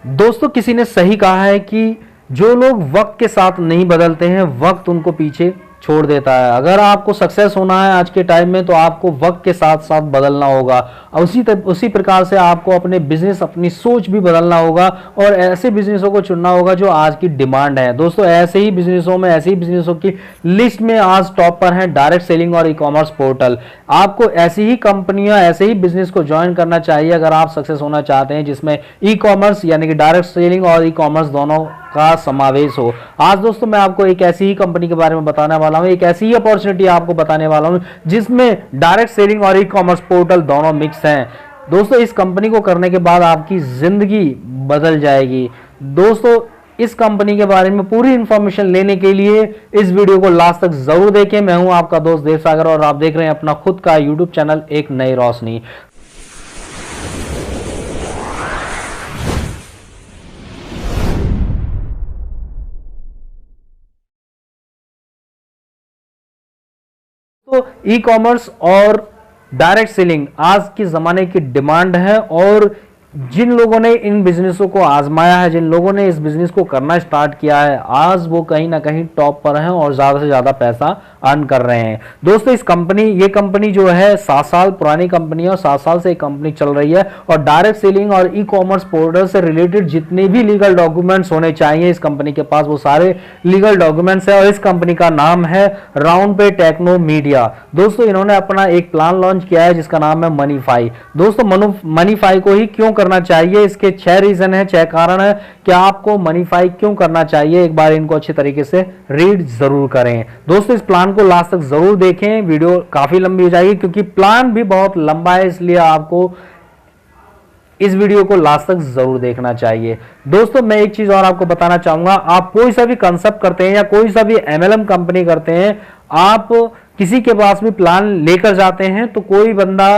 दोस्तों किसी ने सही कहा है कि जो लोग वक्त के साथ नहीं बदलते हैं वक्त उनको पीछे छोड़ देता है। अगर आपको सक्सेस होना है आज के टाइम में तो आपको वक्त के साथ साथ बदलना होगा और उसी प्रकार से आपको अपने बिजनेस अपनी सोच भी बदलना होगा और ऐसे बिजनेसों को चुनना होगा जो आज की डिमांड है। दोस्तों ऐसे ही बिजनेसों की लिस्ट में आज टॉप पर है डायरेक्ट सेलिंग और ई कॉमर्स पोर्टल। आपको ऐसी ही कंपनियां ऐसे ही बिजनेस को ज्वाइन करना चाहिए अगर आप सक्सेस होना चाहते हैं जिसमें ई कॉमर्स यानी कि डायरेक्ट सेलिंग और ई कॉमर्स दोनों का समावेश हो। आज दोस्तों मैं आपको एक ऐसी ही कंपनी के बारे में बताने वाला हूं, एक ऐसी ही अपॉर्चुनिटी आपको बताने वाला हूं जिसमें डायरेक्ट सेलिंग और ई कॉमर्स पोर्टल दोनों मिक्स हैं। दोस्तों इस कंपनी को करने के बाद आपकी जिंदगी बदल जाएगी। दोस्तों इस कंपनी के बारे में पूरी इंफॉर्मेशन लेने के लिए इस वीडियो को लास्ट तक जरूर देखें। मैं हूं आपका दोस्त देव सागर और आप देख रहे हैं अपना खुद का यूट्यूब चैनल एक नई रोशनी। तो ई कॉमर्स और डायरेक्ट सेलिंग आज के जमाने की डिमांड है और जिन लोगों ने इन बिजनेसों को आजमाया है, जिन लोगों ने इस बिजनेस को करना स्टार्ट किया है, आज वो कहीं ना कहीं टॉप पर हैं और ज्यादा से ज्यादा पैसा अर्न कर रहे हैं। दोस्तों ये कंपनी जो है 7 साल पुरानी कंपनी है और 7 साल से ये कंपनी चल रही है और डायरेक्ट सेलिंग और ई कॉमर्स पोर्टल से रिलेटेड जितने भी लीगल डॉक्यूमेंट्स होने चाहिए इस कंपनी के पास वो सारे लीगल डॉक्यूमेंट्स है और इस कंपनी का नाम है राउंड पे टेक्नो मीडिया। दोस्तों इन्होंने अपना एक प्लान लॉन्च किया है जिसका नाम है मनीफाई। दोस्तों मनीफाई को ही क्यों करना चाहिए, इसके 6 रीजन है, 6 कारण है कि आपको मनीफाई क्यों करना चाहिए। एक बार इनको अच्छी तरीके से रीड जरूर करें। दोस्तों इस प्लान को लास्ट तक जरूर देखें, वीडियो काफी लंबी हो जाएगी क्योंकि प्लान भी बहुत लंबा है, इसलिए आपको इस वीडियो को लास्ट तक जरूर देखना चाहिए। दोस्तों मैं एक चीज और आपको बताना चाहूंगा, आप कोई सा भी कंसेप्ट करते हैं या कोई सा भी एमएलएम कंपनी करते हैं, आप किसी के पास भी प्लान लेकर जाते हैं तो कोई बंदा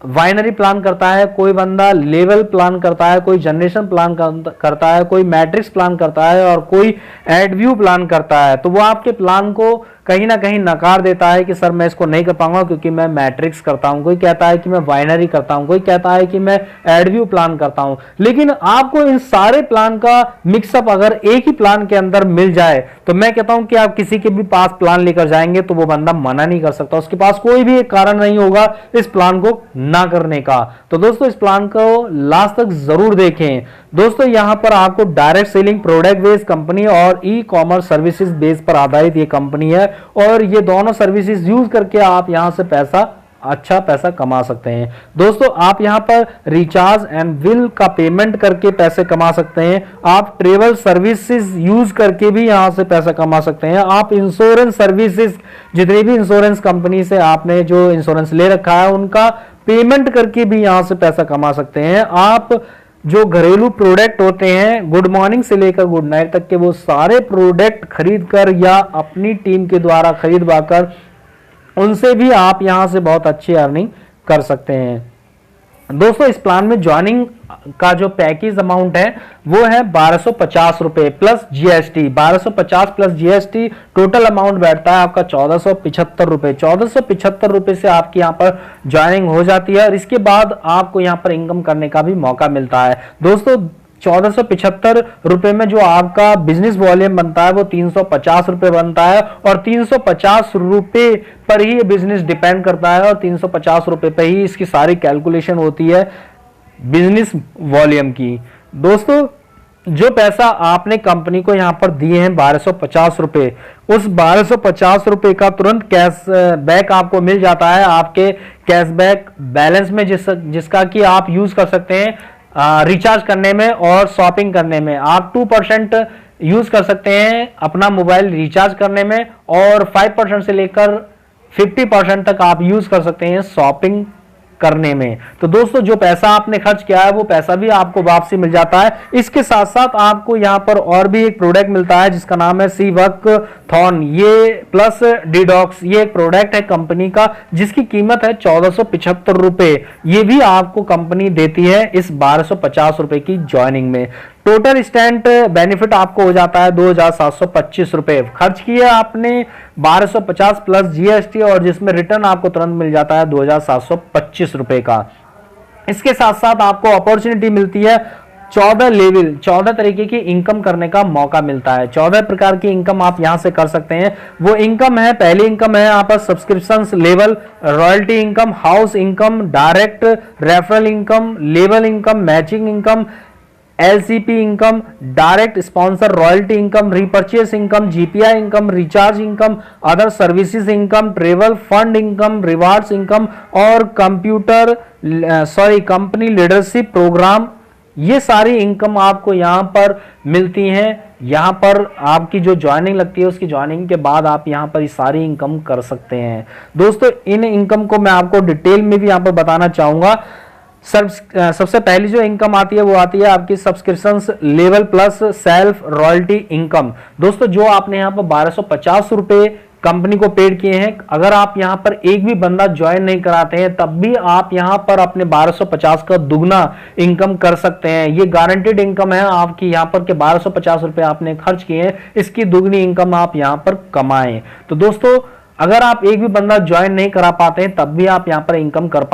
वाइनरी प्लान करता है, कोई बंदा लेवल प्लान करता है, कोई जनरेशन प्लान करता है, कोई मैट्रिक्स प्लान करता है और कोई एड व्यू प्लान करता है। तो वो आपके प्लान को कहीं ना कहीं नकार देता है कि सर मैं इसको नहीं कर पाऊंगा क्योंकि मैं मैट्रिक्स करता हूं, कोई कहता है कि मैं वाइनरी करता हूं, कोई कहता है कि मैं एड व्यू प्लान करता हूं। लेकिन आपको इन सारे प्लान का मिक्सअप अगर एक ही प्लान के अंदर मिल जाए तो मैं कहता हूं कि आप किसी के भी पास प्लान लेकर जाएंगे तो वो बंदा मना नहीं कर सकता, उसके पास कोई भी एक कारण नहीं होगा इस प्लान को ना करने का। तो दोस्तों इस प्लान को लास्ट तक जरूर देखें। दोस्तों यहां पर आपको direct selling product based company और ई कॉमर्स सर्विसेज बेस पर आधारित ये कंपनी है और ये दोनों सर्विसेज यूज करके आप यहां से अच्छा पैसा कमा सकते हैं। दोस्तों आप यहां पर रिचार्ज एंड बिल का पेमेंट करके पैसे कमा सकते हैं, आप ट्रेवल सर्विसेज यूज करके भी यहां से पैसा कमा सकते हैं, आप इंश्योरेंस सर्विसेज जितनी भी इंश्योरेंस कंपनी से आपने जो इंश्योरेंस ले रखा है उनका पेमेंट करके भी यहां से पैसा कमा सकते हैं, आप जो घरेलू प्रोडक्ट होते हैं गुड मॉर्निंग से लेकर गुड नाइट तक के वो सारे प्रोडक्ट खरीद कर या अपनी टीम के द्वारा खरीदवाकर उनसे भी आप यहां से बहुत अच्छी अर्निंग कर सकते हैं। दोस्तों इस प्लान में ज्वाइनिंग का जो पैकेज अमाउंट है वो है 1250 रुपए plus GST. 1250 plus GST total amount बैठता है आपका 1475 रुपए। 1475 रुपए से आपकी यहाँ पर ज्वाइनिंग हो जाती है और इसके बाद आपको यहाँ पर इनकम करने का भी मौका मिलता है। दोस्तों 1475 रुपए में जो आपका बिजनेस वॉल्यूम बनता है वो 350 रुपए बनता है और 350 रुपए पर ही ये बिजनेस डिपेंड करता है और 350 रुपए पर ही इसकी सारी कैलकुलेशन होती है बिजनेस वॉल्यूम की। दोस्तों जो पैसा आपने कंपनी को यहां पर दिए हैं 1250 रुपए, उस 1250 रुपए का तुरंत कैश बैक आपको मिल जाता है आपके कैशबैक बैलेंस में जिसका कि आप यूज कर सकते हैं रिचार्ज करने में और शॉपिंग करने में। आप 2% यूज कर सकते हैं अपना मोबाइल रिचार्ज करने में और 5% से लेकर 50% तक आप यूज कर सकते हैं शॉपिंग करने में। तो दोस्तों जो पैसा आपने खर्च किया है वो पैसा भी आपको वापसी मिल जाता है। इसके साथ साथ आपको यहां पर और भी एक प्रोडक्ट मिलता है जिसका नाम है सी वर्क थॉन, ये प्लस डीडॉक्स, ये एक प्रोडक्ट है कंपनी का जिसकी कीमत है 1475 रुपए। ये भी आपको कंपनी देती है इस 1250 रुपए की ज्वाइनिंग में। टोटल स्टैंड बेनिफिट आपको हो जाता है 2725 रुपए। खर्च किए आपने 1250 प्लस जीएसटी और जिसमें रिटर्न आपको तुरंत मिल जाता है 2725 रुपए का। इसके साथ साथ आपको अपॉर्चुनिटी मिलती है 14 लेवल, 14 तरीके की इनकम करने का मौका मिलता है। 14 प्रकार की इनकम आप यहां से कर सकते हैं। वो इनकम है, पहली इनकम है यहाँ पर subscription level, royalty income, house income, direct referral income, level income, matching income, LCP income, direct sponsor royalty income, repurchase income, GPI income, recharge income, other services income, travel fund income, rewards income और company leadership program. ये सारी income आपको यहां पर मिलती हैं। यहां पर आपकी जो ज्वाइनिंग लगती है, उसकी ज्वाइनिंग के बाद आप यहां पर ये सारी इनकम कर सकते हैं। दोस्तों इन इनकम को मैं आपको डिटेल में भी यहां पर बताना चाहूंगा। सबसे पहली जो इनकम आती है वो आती है आपकी subscription level plus self royalty income. दोस्तों जो आपने यहाँ पर 1250 रुपए कंपनी को पेड किए हैं, अगर आप यहां पर एक भी बंदा ज्वाइन नहीं कराते हैं तब भी आप यहां पर अपने 1250 का दुगना इनकम कर सकते हैं। ये गारंटेड इनकम है आपकी यहां पर कि 1250 रुपए आपने खर्च किए हैं, इसकी दुगनी इनकम आप यहां पर कमाएं। तो दोस्तों अगर आप एक भी बंदा ज्वाइन नहीं करा पाते हैं तब भी आप यहां पर इनकम कर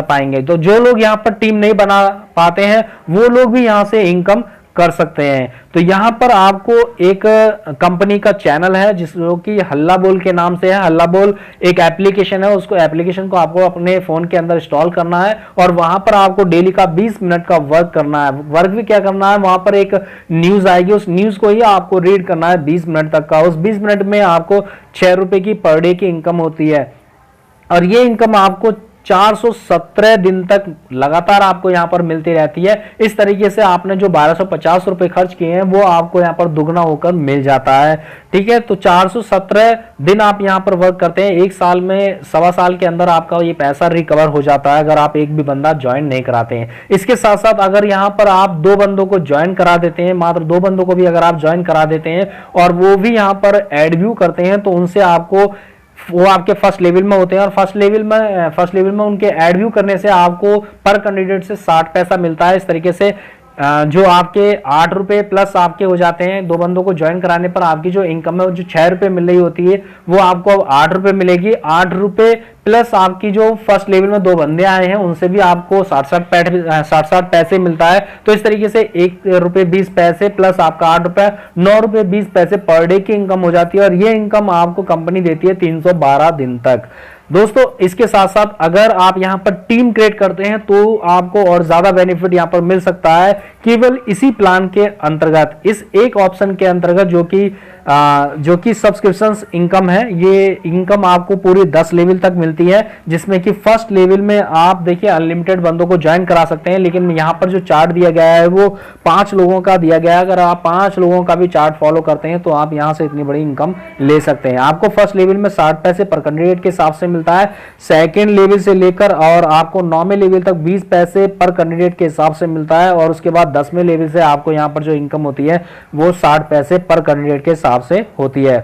पाएंगे। तो जो लोग यहां पर टीम नहीं बना पाते हैं वो लोग भी यहां से इनकम कर सकते हैं। तो यहां पर आपको एक कंपनी का चैनल है जो कि हल्ला बोल के नाम से है। हल्ला बोल एक एप्लीकेशन है, उसको एप्लीकेशन को आपको अपने फोन के अंदर इंस्टॉल करना है और वहां पर आपको डेली का 20 मिनट का वर्क करना है। वर्क भी क्या करना है, वहां पर एक न्यूज आएगी, उस न्यूज को ही आपको रीड करना है 20 मिनट तक का। उस 20 मिनट में आपको 6 रुपए की पर डे की इनकम होती है और ये इनकम आपको 417 दिन तक लगातार आपको यहां पर मिलती रहती है। इस तरीके से आपने जो 1250 रुपए खर्च किए हैं वो आपको यहां पर दुगना होकर मिल जाता है। ठीक है, तो 417 दिन आप यहां पर वर्क करते हैं। एक साल में, सवा साल के अंदर आपका ये पैसा रिकवर हो जाता है अगर आप एक भी बंदा ज्वाइन नहीं कराते हैं। इसके साथ साथ अगर यहां पर आप 2 बंदों को ज्वाइन करा देते हैं, मात्र 2 बंदों को भी अगर आप ज्वाइन करा देते हैं और वो भी यहां पर एड व्यू करते हैं, तो उनसे आपको, वो आपके फर्स्ट लेवल में होते हैं और फर्स्ट लेवल में उनके एड व्यू करने से आपको पर कैंडिडेट से 60 पैसा मिलता है। इस तरीके से जो आपके 8 रुपए प्लस आपके हो जाते हैं। 2 बंदों को ज्वाइन कराने पर आपकी जो इनकम है वो जो 6 रुपए मिल रही होती है वो आपको 8 रुपए मिलेगी। 8 रुपए प्लस आपकी जो फर्स्ट लेवल में 2 बंदे आए हैं उनसे भी आपको 60 पैसे मिलता है। तो इस तरीके से 1 रुपए 20 पैसे प्लस आपका 8 रुपए 9 रुपए 20 पैसे पर डे की इनकम हो जाती है और ये इनकम आपको कंपनी देती है 312 दिन तक। दोस्तों इसके साथ साथ अगर आप यहां पर टीम क्रिएट करते हैं तो आपको और ज्यादा बेनिफिट यहां पर मिल सकता है केवल इसी प्लान के अंतर्गत, इस एक ऑप्शन के अंतर्गत जो कि सब्सक्रिप्शन इनकम है। ये इनकम आपको पूरी 10 लेवल तक मिलती है, जिसमें कि फर्स्ट लेवल में आप देखिए अनलिमिटेड बंदों को ज्वाइन करा सकते हैं, लेकिन यहां पर जो चार्ट दिया गया है वो 5 लोगों का दिया गया है। अगर आप 5 लोगों का भी चार्ट फॉलो करते हैं तो आप यहां से इतनी बड़ी इनकम ले सकते हैं। आपको फर्स्ट लेवल में 60 पैसे पर कैंडिडेट के हिसाब से मिलता है, सेकेंड लेवल से लेकर और आपको 9वें लेवल तक 20 पैसे पर कैंडिडेट के हिसाब से मिलता है और उसके बाद 10वें लेवल से आपको यहां पर जो इनकम होती है वो 60 पैसे पर कैंडिडेट के हिसाब से होती है।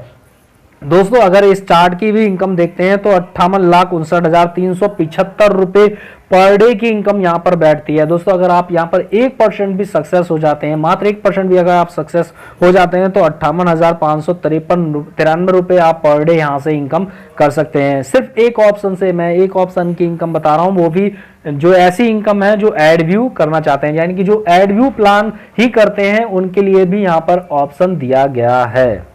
दोस्तों अगर इस चार्ट की भी इनकम देखते हैं तो 58,59,375 रुपए पर डे की इनकम यहां पर बैठती है। दोस्तों अगर आप यहां पर 1% भी सक्सेस हो जाते हैं, मात्र 1% भी अगर आप सक्सेस हो जाते हैं तो 58,553 रुपए आप पर डे यहां से इनकम कर सकते हैं। सिर्फ एक ऑप्शन से, मैं एक ऑप्शन की इनकम बता रहा हूं, वो भी जो ऐसी इनकम है जो एड व्यू करना चाहते हैं, यानी कि जो एड व्यू प्लान ही करते हैं उनके लिए भी यहां पर ऑप्शन दिया गया है।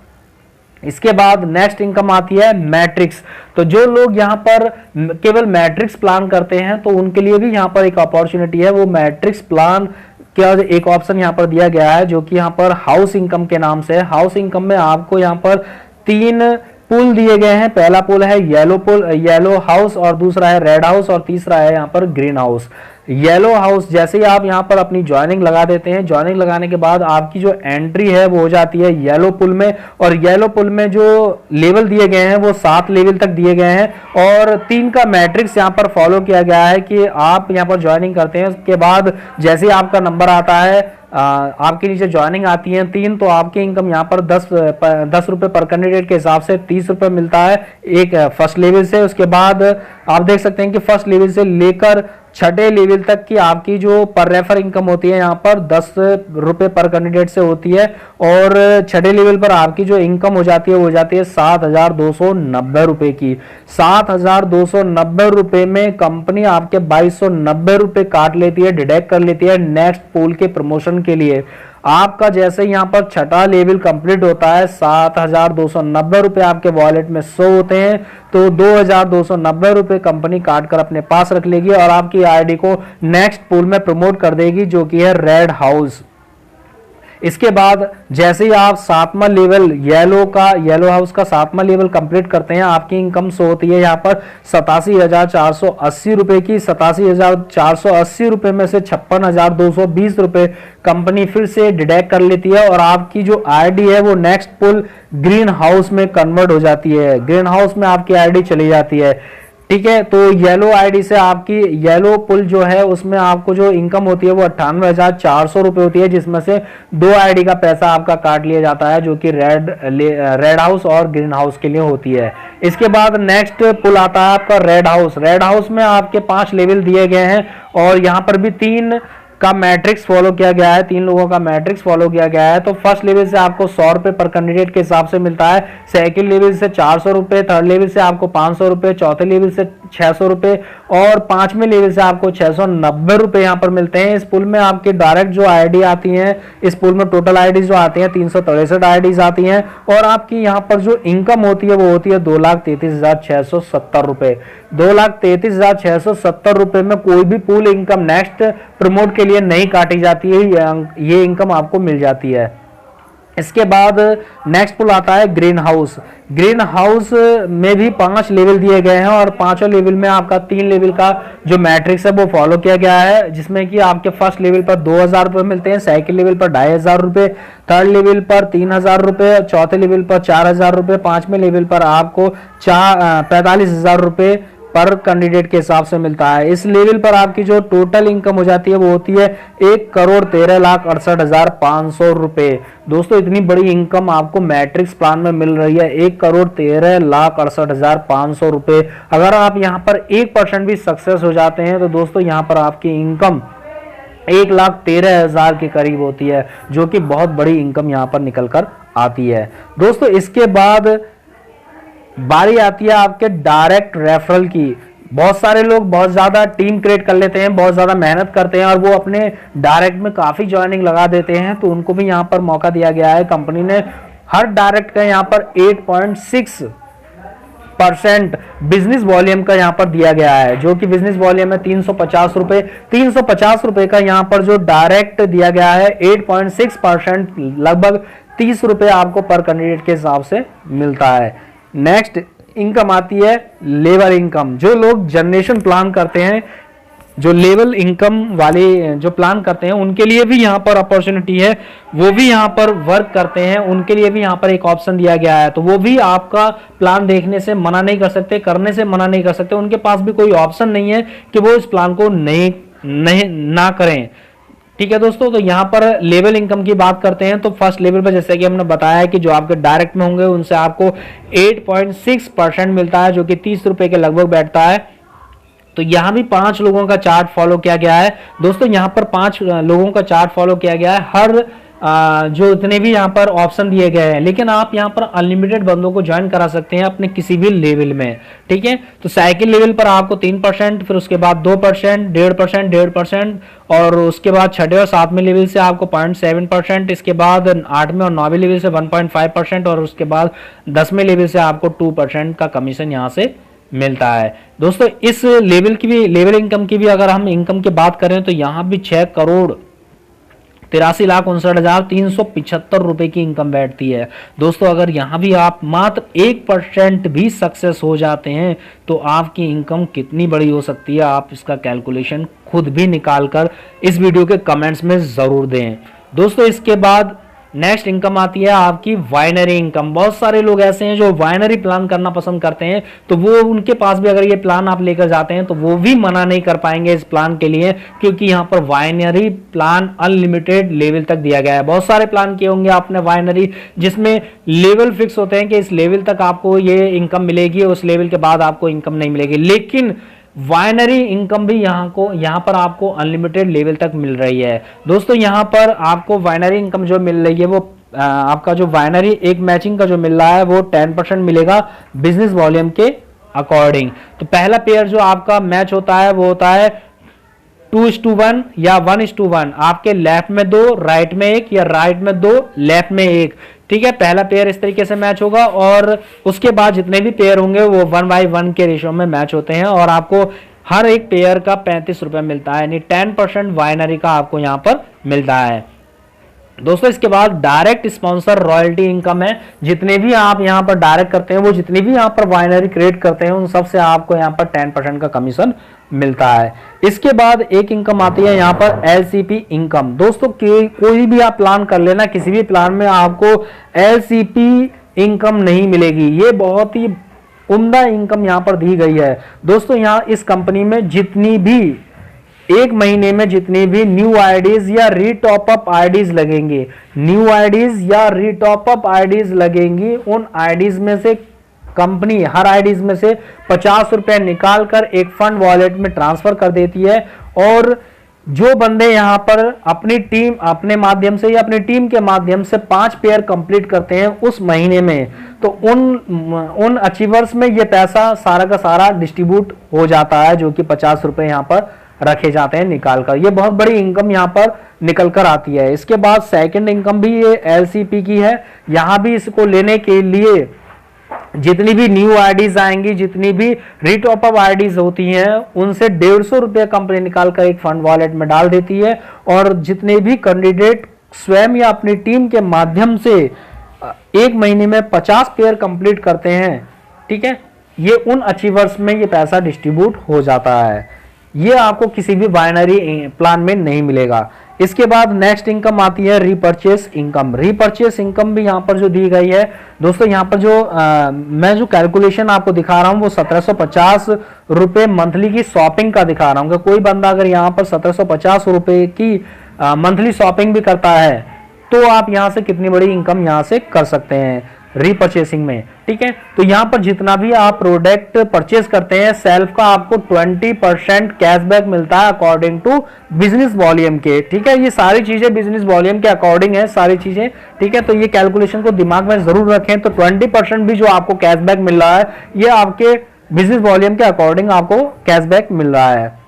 इसके बाद नेक्स्ट इनकम आती है मैट्रिक्स। तो जो लोग यहां पर केवल मैट्रिक्स प्लान करते हैं तो उनके लिए भी यहां पर एक अपॉर्चुनिटी है। वो मैट्रिक्स प्लान क्या एक ऑप्शन यहां पर दिया गया है जो कि यहां पर हाउस इनकम के नाम से है। हाउस इनकम में आपको यहां पर 3 पुल दिए गए हैं। पहला पुल है येलो हाउस और दूसरा है रेड हाउस और तीसरा है यहाँ पर ग्रीन हाउस। येलो हाउस जैसे ही आप यहाँ पर अपनी ज्वाइनिंग लगा देते हैं, ज्वाइनिंग लगाने के बाद आपकी जो एंट्री है वो हो जाती है येलो पुल में और येलो पुल में जो लेवल दिए गए हैं वो 7 लेवल तक दिए गए हैं और 3 का मैट्रिक्स यहाँ पर फॉलो किया गया है कि आप यहाँ पर ज्वाइनिंग करते हैं उसके बाद जैसे ही आपका नंबर आता है, आपके नीचे ज्वाइनिंग आती है 3, तो आपकी इनकम यहाँ पर 10 रुपए पर कैंडिडेट के हिसाब से 30 रुपए मिलता है एक फर्स्ट लेवल से। उसके बाद आप देख सकते हैं कि फर्स्ट लेवल से लेकर छठे लेवल तक की आपकी जो पर रेफर इनकम होती है यहाँ पर 10 रुपए पर कैंडिडेट से होती है, और छठे लेवल पर आपकी जो इनकम हो जाती है वो हो जाती है 7,290 रुपए की। 7,290 रुपए में कंपनी आपके 2,290 रुपए काट लेती है, डिडक्ट कर लेती है नेक्स्ट पूल के प्रमोशन के लिए। आपका जैसे यहाँ पर छठा लेवल कंप्लीट होता है, 7,290 रुपए आपके वॉलेट में शो होते हैं, तो 2,290 रुपए कंपनी काट कर अपने पास रख लेगी और आपकी आईडी को नेक्स्ट पूल में प्रमोट कर देगी, जो कि है रेड हाउस। इसके बाद जैसे ही आप सातवां लेवल येलो हाउस का सातवां लेवल कंप्लीट करते हैं, आपकी इनकम शो होती है यहाँ पर 87,480 रुपए की। 87,480 रुपए में से 56,220 रुपए कंपनी फिर से डिडक्ट कर लेती है और आपकी जो आईडी है वो नेक्स्ट पुल ग्रीन हाउस में कन्वर्ट हो जाती है। ग्रीन हाउस में आपकी आईडी चली जाती है, ठीक है। तो येलो आईडी से आपकी येलो पुल जो है उसमें आपको जो इनकम होती है वो 98,400 रुपए होती है, जिसमें से 2 आईडी का पैसा आपका काट लिया जाता है, जो कि रेड हाउस और ग्रीन हाउस के लिए होती है। इसके बाद नेक्स्ट पुल आता है आपका रेड हाउस। रेड हाउस में आपके 5 लेवल दिए गए हैं और यहाँ पर भी 3 का मैट्रिक्स फॉलो किया गया है, 3 लोगों का मैट्रिक्स फॉलो किया गया है। तो फर्स्ट लेवल से आपको 100 रुपए पर कैंडिडेट के हिसाब से मिलता है, सेकंड लेवल से 400 रुपए, थर्ड लेवल से आपको 500 रुपए, चौथे लेवल से 600 रुपए और 5वें लेवल से आपको 690 रुपए यहाँ पर मिलते हैं। इस पुल में आपके डायरेक्ट जो आईडी आती है, इस पुल में टोटल आईडी जो आती है 363 आईडीज आती हैं और आपकी यहाँ पर जो इनकम होती है वो होती है 2,33,670 रुपए। 2,33,670 रुपए में कोई भी पूल इनकम नेक्स्ट प्रमोट के लिए नहीं काटी जाती है, ये इनकम आपको मिल जाती है। इसके बाद नेक्स्ट पुल आता है ग्रीन हाउस। ग्रीन हाउस में भी 5 लेवल दिए गए हैं और 5वें लेवल में आपका 3 लेवल का जो मैट्रिक्स है वो फॉलो किया गया है, जिसमें कि आपके फर्स्ट लेवल पर 2,000 रुपए मिलते हैं, सेकंड लेवल पर 2,500 रुपए, थर्ड लेवल पर 3,000 रुपए, चौथे लेवल पर 4,000 रुपए, 5वें लेवल पर आपको 45,000 रुपए पर कैंडिडेट के हिसाब से मिलता है। इस लेवल पर आपकी जो टोटल इनकम हो जाती है वो होती है 1,13,68,500 रुपए। दोस्तों इतनी बड़ी इनकम आपको मैट्रिक्स प्लान में मिल रही है, 1,13,68,500 रुपए। अगर आप यहाँ पर 1% भी सक्सेस हो जाते हैं तो दोस्तों यहाँ पर आपकी इनकम 1,13,000 के करीब होती है, जो कि बहुत बड़ी इनकम यहाँ पर निकल कर आती है। दोस्तों इसके बाद बारी आती है आपके डायरेक्ट रेफरल की। बहुत सारे लोग बहुत ज्यादा टीम क्रिएट कर लेते हैं, बहुत ज्यादा मेहनत करते हैं और वो अपने डायरेक्ट में काफी ज्वाइनिंग लगा देते हैं, तो उनको भी यहाँ पर मौका दिया गया है। कंपनी ने हर डायरेक्ट का यहाँ पर 8.6% बिजनेस वॉल्यूम का यहाँ पर दिया गया है, जो कि बिजनेस वॉल्यूम है 350 रुपए। 350 रुपए का यहाँ पर जो डायरेक्ट दिया गया है 8.6%, लगभग 30 रुपए आपको पर कैंडिडेट के हिसाब से मिलता है। नेक्स्ट इनकम आती है लेवल इनकम। जो लोग जनरेशन प्लान करते हैं, जो लेवल इनकम वाले जो प्लान करते हैं, उनके लिए भी यहाँ पर अपॉर्चुनिटी है, वो भी यहाँ पर वर्क करते हैं, उनके लिए भी यहाँ पर एक ऑप्शन दिया गया है। तो वो भी आपका प्लान देखने से मना नहीं कर सकते, करने से मना नहीं कर सकते, उनके पास भी कोई ऑप्शन नहीं है कि वो इस प्लान को ना करें। ठीक है दोस्तों, तो यहाँ पर लेवल इनकम की बात करते हैं तो फर्स्ट लेवल पर जैसे कि हमने बताया है कि जो आपके डायरेक्ट में होंगे उनसे आपको 8.6% मिलता है, जो कि 30 रुपए के लगभग बैठता है। तो यहाँ भी 5 लोगों का चार्ट फॉलो किया गया है। दोस्तों यहाँ पर 5 लोगों का चार्ट फॉलो किया गया है, हर जो इतने भी यहाँ पर ऑप्शन दिए गए हैं, लेकिन आप यहाँ पर अनलिमिटेड बंदों को ज्वाइन करा सकते हैं अपने किसी भी लेवल में। ठीक है, तो साइकिल लेवल पर आपको 3%, फिर उसके बाद 2%, 1.5%, और उसके बाद छठे और 7वें लेवल से आपको 0.7%, इसके बाद 8वें और 9वें लेवल से 1.5% और उसके बाद 10वें लेवल से आपको 2% का कमीशन यहाँ से मिलता है। दोस्तों इस लेवल की भी, लेवल इनकम की भी अगर हम इनकम की बात करें तो यहाँ भी 6,83,59,375 रुपए की इनकम बैठती है। दोस्तों अगर यहाँ भी आप मात्र 1% भी सक्सेस हो जाते हैं तो आपकी इनकम कितनी बड़ी हो सकती है, आप इसका कैलकुलेशन खुद भी निकाल कर इस वीडियो के कमेंट्स में जरूर दें। दोस्तों इसके बाद नेक्स्ट इनकम आती है आपकी वाइनरी इनकम। बहुत सारे लोग ऐसे हैं जो वाइनरी प्लान करना पसंद करते हैं, तो वो उनके पास भी अगर ये प्लान आप लेकर जाते हैं तो वो भी मना नहीं कर पाएंगे इस प्लान के लिए, क्योंकि यहाँ पर वाइनरी प्लान अनलिमिटेड लेवल तक दिया गया है। बहुत सारे प्लान किए होंगे आपने वाइनरी, जिसमें लेवल फिक्स होते हैं कि इस लेवल तक आपको ये इनकम मिलेगी, उस लेवल के बाद आपको इनकम नहीं मिलेगी। लेकिन वाइनरी इनकम भी यहाँ पर आपको अनलिमिटेड लेवल तक मिल रही है। दोस्तों यहाँ पर आपको वाइनरी इनकम जो मिल रही है वो आपका जो वाइनरी एक मैचिंग का जो मिल रहा है वो 10% मिलेगा बिजनेस वॉल्यूम के अकॉर्डिंग। तो पहला पेयर जो आपका मैच होता है वो होता है 2:1 या 1:1, आपके लेफ्ट में 2 राइट में 1 या राइट में 2 लेफ्ट में 1। ठीक है, पहला पेयर इस तरीके से मैच होगा और उसके बाद जितने भी पेयर होंगे वो 1/1 के रेशियो में मैच होते हैं और आपको हर एक पेयर का 35 रुपए मिलता है, यानी 10% वाइनरी का आपको यहां पर मिलता है। दोस्तों इसके बाद डायरेक्ट स्पॉन्सर रॉयल्टी इनकम है। जितने भी आप यहां पर डायरेक्ट करते हैं, वो जितने भी यहां पर वाइनरी क्रिएट करते हैं, उन सब से आपको यहां पर 10% का कमीशन मिलता है। इसके बाद एक इनकम आती है यहां पर एलसीपी इनकम। दोस्तों कोई भी आप प्लान कर लेना, किसी भी प्लान में आपको एलसीपी इनकम नहीं मिलेगी। ये बहुत ही उम्दा इनकम यहां पर दी गई है। दोस्तों यहां इस कंपनी में जितनी भी एक महीने में जितनी भी न्यू आईडीज या रीटॉप अप आईडीज लगेंगे, न्यू आईडीज या रीटॉप अप आईडीज लगेंगी, उन आईडीज में से कंपनी हर आईडीज में से 50 रुपए निकाल कर एक फंड वॉलेट में ट्रांसफर कर देती है। और जो बंदे यहां पर अपनी टीम अपने माध्यम से या अपनी टीम के माध्यम से 5 पेयर कंप्लीट करते हैं उस महीने में, तो उन अचीवर्स में ये पैसा सारा का सारा डिस्ट्रीब्यूट हो जाता है, जो कि 50 रुपए यहां पर रखे जाते हैं निकाल कर। ये बहुत बड़ी इनकम यहां पर निकल कर आती है। इसके बाद सेकंड इनकम भी ये एलसीपी की है। यहां भी इसको लेने के लिए जितनी भी न्यू आईडीज आएंगी, जितनी भी रीटॉप अप आईडीज होती हैं, उनसे 150 रुपये कंपनी निकाल कर एक फंड वॉलेट में डाल देती है। और जितने भी कैंडिडेट स्वयं या अपनी टीम के माध्यम से एक महीने में 50 पेयर कंप्लीट करते हैं, ठीक है, ये उन अचीवर्स में ये पैसा डिस्ट्रीब्यूट हो जाता है। ये आपको किसी भी बाइनरी प्लान में नहीं मिलेगा। इसके बाद नेक्स्ट इनकम आती है रीपर्चेस इनकम। रीपर्चेस इनकम भी यहां पर जो दी गई है, दोस्तों यहां पर जो मैं जो कैलकुलेशन आपको दिखा रहा हूं वो 1750 रुपए मंथली की शॉपिंग का दिखा रहा हूं। कोई बंदा अगर यहां पर 1750 रुपए की मंथली शॉपिंग भी करता है तो आप यहां से कितनी बड़ी इनकम यहां से कर सकते हैं रीपर्चेसिंग में। ठीक है, तो यहां पर जितना भी आप प्रोडक्ट परचेज करते हैं सेल्फ का, आपको 20% कैशबैक मिलता है अकॉर्डिंग टू बिजनेस वॉल्यूम के। ठीक है, ये सारी चीजें बिजनेस वॉल्यूम के अकॉर्डिंग है सारी चीजें। ठीक है, तो ये कैलकुलेशन को दिमाग में जरूर रखें। तो 20% भी जो आपको कैशबैक मिल रहा है, ये आपके बिजनेस वॉल्यूम के अकॉर्डिंग आपको कैशबैक मिल रहा है।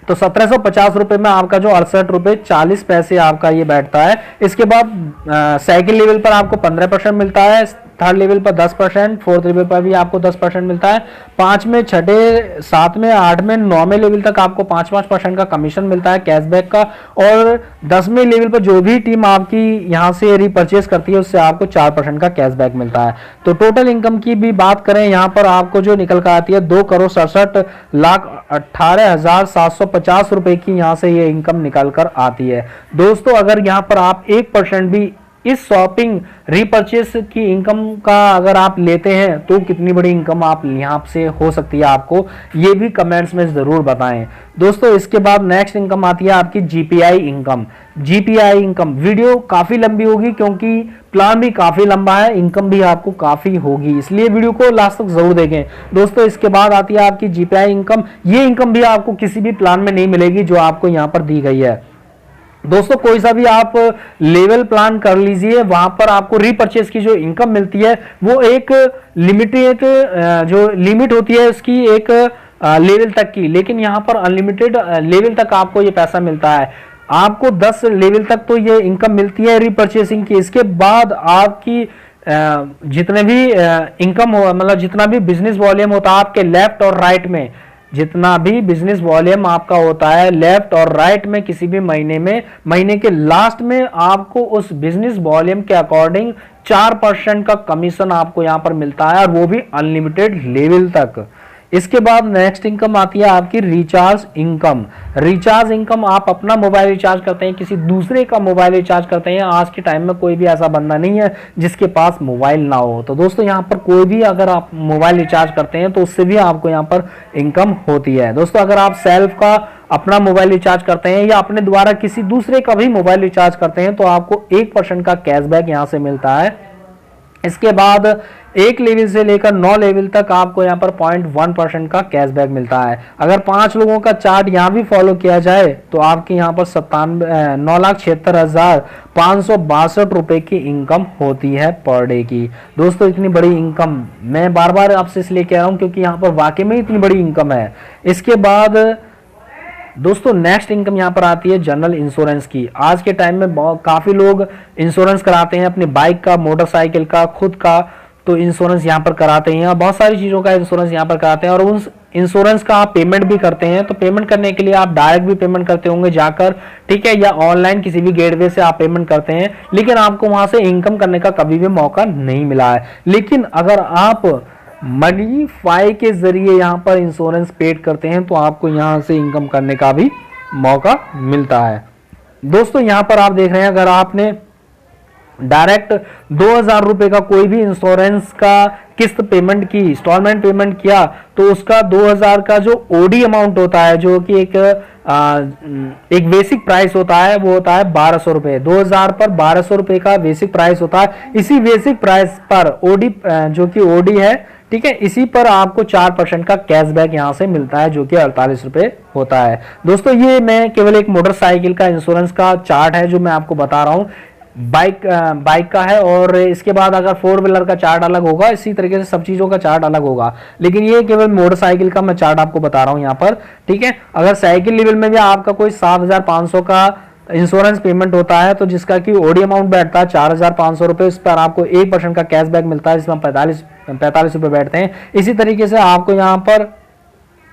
तो 1750 रुपए में आपका जो 68 रुपए 40 पैसे आपका ये बैठता है। इसके बाद सेकंड लेवल पर आपको 15% मिलता है, थर्ड लेवल पर 10%, फोर्थ लेवल पर भी आपको 10% मिलता है, 5वें, 6ठे, 7वें, 8वें, 9वें लेवल तक आपको 5% का कमीशन मिलता है कैशबैक का। और 10वें लेवल पर जो भी टीम आपकी यहां से रीपर्चेस करती है उससे आपको 4% का कैशबैक मिलता है। तो टोटल इनकम की भी बात करें यहां पर आपको जो निकल कर आती है 2,67,18,750 रुपए की यहां से ये इनकम निकल कर आती है। दोस्तों अगर यहां पर आप 1% भी इस शॉपिंग रीपर्चेस की इनकम का अगर आप लेते हैं तो कितनी बड़ी इनकम आप यहां से हो सकती है, आपको ये भी कमेंट्स में जरूर बताएं। दोस्तों इसके बाद नेक्स्ट इनकम आती है आपकी GPI income. GPI income video काफी लंबी होगी क्योंकि प्लान भी काफी लंबा है, इनकम भी आपको काफी होगी, इसलिए वीडियो को लास्ट तक जरूर देखें। दोस्तों इसके बाद आती है आपकी जीपीआई इनकम। ये इनकम भी आपको किसी भी प्लान में नहीं मिलेगी जो आपको यहां पर दी गई है। दोस्तों कोई सा भी आप लेवल प्लान कर लीजिए, वहां पर आपको रीपर्चेस की जो इनकम मिलती है वो एक लिमिटेड जो लिमिट होती है उसकी एक लेवल तक की, लेकिन यहां पर अनलिमिटेड लेवल तक आपको ये पैसा मिलता है। आपको 10 लेवल तक तो ये इनकम मिलती है रीपर्चेसिंग की। इसके बाद आपकी जितने भी इनकम हो, मतलब जितना भी बिजनेस वॉल्यूम होता है आपके लेफ्ट और राइट में, जितना भी बिजनेस वॉल्यूम आपका होता है लेफ्ट और राइट में किसी भी महीने में, महीने के लास्ट में आपको उस बिजनेस वॉल्यूम के अकॉर्डिंग 4% का कमीशन आपको यहां पर मिलता है, और वो भी अनलिमिटेड लेवल तक। इसके बाद नेक्स्ट इनकम आती है आपकी रिचार्ज इनकम। रिचार्ज इनकम, आप अपना मोबाइल रिचार्ज करते हैं, किसी दूसरे का मोबाइल रिचार्ज करते हैं। आज के टाइम में कोई भी ऐसा बंदा नहीं है जिसके पास मोबाइल ना हो। तो दोस्तों यहाँ पर कोई भी अगर आप मोबाइल रिचार्ज करते हैं तो उससे भी आपको यहाँ पर इनकम होती है। दोस्तों अगर आप सेल्फ का अपना मोबाइल रिचार्ज करते हैं या अपने द्वारा किसी दूसरे का भी मोबाइल रिचार्ज करते हैं तो आपको 1% का कैशबैक यहाँ से मिलता है। इसके बाद 1 लेवल से लेकर 9 लेवल तक आपको यहाँ पर 0.1% का कैशबैक मिलता है। अगर 5 लोगों का चार्ट यहाँ भी फॉलो किया जाए तो आपके यहाँ पर 9,76,562 रुपए की इनकम होती है पर डे की। दोस्तों इतनी बड़ी इनकम मैं बार बार आपसे इसलिए कह रहा हूँ क्योंकि यहाँ पर वाकई में इतनी बड़ी इनकम है। इसके बाद दोस्तों नेक्स्ट इनकम यहाँ पर आती है जनरल इंश्योरेंस की। आज के टाइम में काफी लोग इंश्योरेंस कराते हैं, अपनी बाइक का, मोटरसाइकिल का, खुद का, तो इंश्योरेंस यहाँ पर कराते हैं। बहुत सारी चीजों का इंश्योरेंस यहाँ पर कराते हैं और उस इंश्योरेंस का आप पेमेंट भी करते हैं। तो पेमेंट करने के लिए आप डायरेक्ट भी पेमेंट करते होंगे जाकर, ठीक है, या ऑनलाइन किसी भी गेटवे से आप पेमेंट करते हैं, लेकिन आपको वहां से इनकम करने का कभी भी मौका नहीं मिला है। लेकिन अगर आप मनीफाई के जरिए यहां पर इंश्योरेंस पेड करते हैं तो आपको यहां से इनकम करने का भी मौका मिलता है। दोस्तों यहां पर आप देख रहे हैं, अगर आपने डायरेक्ट 2,000 रुपए का कोई भी इंश्योरेंस का किस्त पेमेंट की, इंस्टॉलमेंट पेमेंट किया, तो उसका 2,000 का जो ओडी अमाउंट होता है, जो कि एक बेसिक प्राइस होता है, वो होता है 1,200 रुपए। 2,000 पर 1,200 रुपए का बेसिक प्राइस होता है। इसी बेसिक प्राइस पर ओडी, जो कि ओडी है, ठीक है, इसी पर आपको 4% का कैशबैक यहां से मिलता है, जो कि 48 रुपए होता है। दोस्तों ये मैं केवल एक मोटरसाइकिल का इंश्योरेंस का चार्ट है जो मैं आपको बता रहा हूं, बाइक का है, और इसके बाद अगर 4 व्हीलर का चार्ट अलग होगा, इसी तरीके से सब चीजों का चार्ट अलग होगा, लेकिन ये केवल मोटरसाइकिल का मैं चार्ट आपको बता रहा हूं यहाँ पर, ठीक है। अगर साइकिल लेवल में भी आपका कोई 7,500 का इंश्योरेंस पेमेंट होता है, तो जिसका कि ओडी अमाउंट बैठता है 4,500 रुपए, इस पर आपको 1% का कैशबैक मिलता है, जिसमें 45 रुपए बैठते हैं। इसी तरीके से आपको यहाँ पर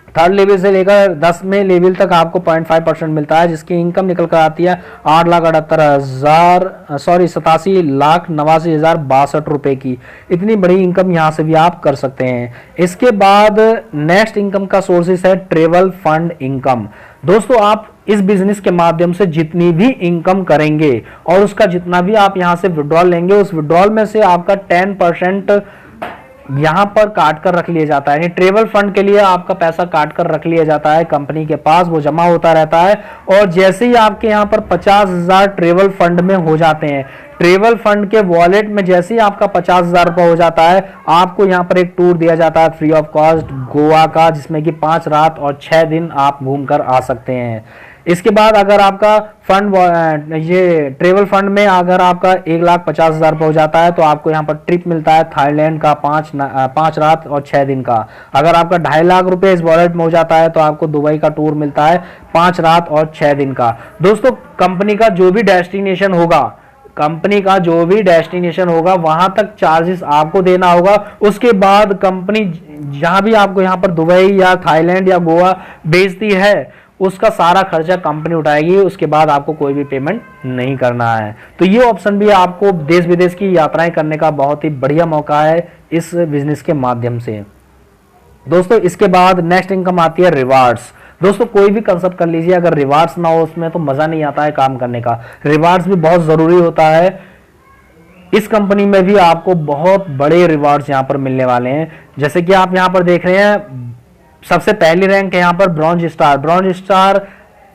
3rd लेवल से लेकर 10वें लेवल तक आपको 0.5% मिलता है, जिसकी इनकम निकल कर आती है 87,89,62 रुपए की। इतनी बड़ी इनकम यहां से भी आप कर सकते हैं। इसके बाद नेक्स्ट इनकम का सोर्सेस है ट्रेवल फंड इनकम। दोस्तों आप इस बिजनेस के माध्यम से जितनी भी इनकम करेंगे और उसका जितना भी आप यहां से विड्रॉल लेंगे, उस विड्रॉल में से आपका 10% यहां पर काट कर रख लिया जाता है। यानी ट्रेवल फंड के लिए आपका पैसा काट कर रख लिया जाता है कंपनी के पास, वो जमा होता रहता है। और जैसे ही आपके यहां पर 50,000 ट्रेवल फंड में हो जाते हैं, ट्रेवल फंड के वॉलेट में जैसे ही आपका 50,000 रुपया हो जाता है, आपको यहां पर एक टूर दिया जाता है फ्री ऑफ कॉस्ट गोवा का, जिसमें कि 5 रात और 6 दिन आप घूमकर आ सकते हैं। इसके बाद अगर आपका फंड, ये ट्रेवल फंड में अगर आपका 1,50,000 रुपये हो जाता है, तो आपको यहाँ पर ट्रिप मिलता है थाईलैंड का 5 रात और 6 दिन का। अगर आपका 2.5 लाख रुपए इस वॉलेट में हो जाता है, तो आपको दुबई का टूर मिलता है 5 रात और 6 दिन का। दोस्तों कंपनी का जो भी डेस्टिनेशन होगा, वहां तक चार्जेस आपको देना होगा। उसके बाद कंपनी जहां भी आपको यहाँ पर दुबई या थाईलैंड या गोवा भेजती है, उसका सारा खर्चा कंपनी उठाएगी। उसके बाद आपको कोई भी पेमेंट नहीं करना है। तो ये ऑप्शन भी आपको देश विदेश की यात्राएं करने का बहुत ही बढ़िया मौका है इस बिजनेस के माध्यम से। दोस्तों इसके बाद नेक्स्ट इनकम आती है रिवार्ड्स। दोस्तों कोई भी कंसेप्ट कर लीजिए, अगर रिवार्ड्स ना हो उसमें तो मजा नहीं आता है काम करने का। रिवार्ड्स भी बहुत जरूरी होता है। इस कंपनी में भी आपको बहुत बड़े रिवार्ड्स यहाँ पर मिलने वाले हैं। जैसे कि आप यहाँ पर देख रहे हैं, सबसे पहली रैंक है यहाँ पर ब्रॉन्ज स्टार। ब्रॉन्ज स्टार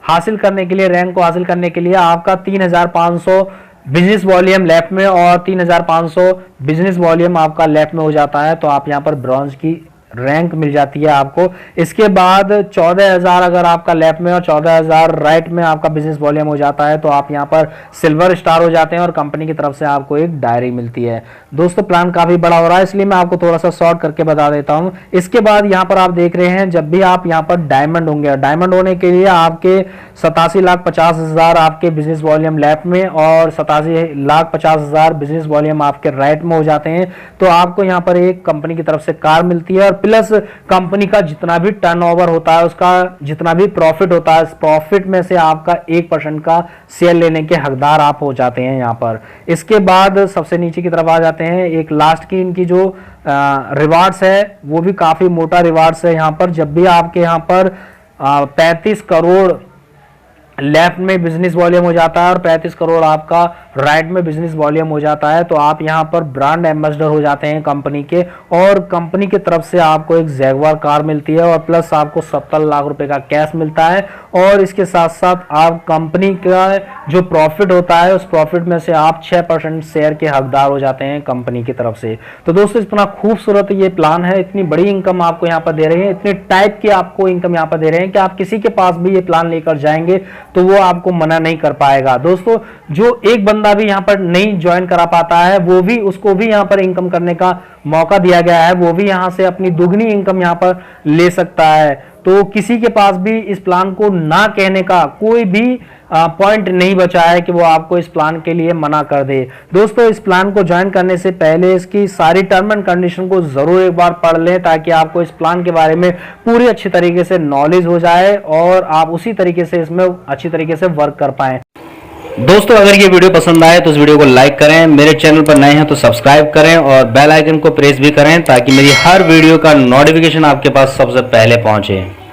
हासिल करने के लिए, रैंक को हासिल करने के लिए आपका 3,500 बिजनेस वॉल्यूम लेफ्ट में और 3,500 बिजनेस वॉल्यूम आपका लेफ्ट में हो जाता है, तो आप यहाँ पर ब्रॉन्ज की रैंक मिल जाती है आपको। इसके बाद 14,000 अगर आपका लेफ्ट में और 14,000 राइट में आपका बिजनेस वॉल्यूम हो जाता है, तो आप यहाँ पर सिल्वर स्टार हो जाते हैं और कंपनी की तरफ से आपको एक डायरी मिलती है। दोस्तों प्लान काफी बड़ा हो रहा है, इसलिए मैं आपको थोड़ा सा शॉर्ट करके बता देता हूँ। इसके बाद यहाँ पर आप देख रहे हैं, जब भी आप यहाँ पर डायमंड होंगे, डायमंड होने के लिए आपके 87,50,000 आपके बिजनेस वॉल्यूम लेफ्ट में और 87,50,000 बिजनेस वॉल्यूम आपके राइट में हो जाते हैं, तो आपको यहाँ पर एक कंपनी की तरफ से कार मिलती है। और प्लस कंपनी का जितना भी टर्नओवर होता है, उसका जितना भी प्रॉफिट होता है, प्रॉफिट में से आपका 1% का शेयर लेने के हकदार आप हो जाते हैं यहाँ पर। इसके बाद सबसे नीचे की तरफ आ जाते हैं, एक लास्ट की इनकी जो रिवार्ड्स है वो भी काफी मोटा रिवार्ड्स है यहाँ पर। जब भी आपके यहाँ पर 35 करोड़ लेफ्ट में बिजनेस वॉल्यूम हो जाता है और 35 करोड़ आपका राइट में बिजनेस वॉल्यूम हो जाता है तो आप यहाँ पर ब्रांड एम्बेसडर हो जाते हैं कंपनी के, और कंपनी की तरफ से आपको एक जैगवार कार मिलती है और प्लस आपको 70 लाख रुपए का कैश मिलता है। और इसके साथ साथ आप कंपनी का जो प्रॉफिट होता है उस प्रॉफिट में से आप 6% शेयर के हकदार हो जाते हैं कंपनी की तरफ से। तो दोस्तों इतना खूबसूरत ये प्लान है, इतनी बड़ी इनकम आपको यहाँ पर दे रहे हैं, इतने टाइप की आपको इनकम यहाँ पर दे रहे हैं कि आप किसी के पास भी ये प्लान लेकर जाएंगे तो वो आपको मना नहीं कर पाएगा। दोस्तों जो एक बंदा भी यहाँ पर नहीं ज्वाइन करा पाता है वो भी, उसको भी यहाँ पर इनकम करने का मौका दिया गया है, वो भी यहाँ से अपनी दुगनी इनकम यहाँ पर ले सकता है। तो किसी के पास भी इस प्लान को ना कहने का कोई भी पॉइंट नहीं बचा है कि वो आपको इस प्लान के लिए मना कर दे। दोस्तों इस प्लान को ज्वाइन करने से पहले इसकी सारी टर्म एंड कंडीशन को जरूर एक बार पढ़ लें ताकि आपको इस प्लान के बारे में पूरी अच्छी तरीके से नॉलेज हो जाए और आप उसी तरीके से इसमें अच्छी तरीके से वर्क कर पाएं। दोस्तों अगर ये वीडियो पसंद आए तो इस वीडियो को लाइक करें, मेरे चैनल पर नए हैं तो सब्सक्राइब करें और बेल आइकन को प्रेस भी करें ताकि मेरी हर वीडियो का नोटिफिकेशन आपके पास सबसे पहले पहुंचे।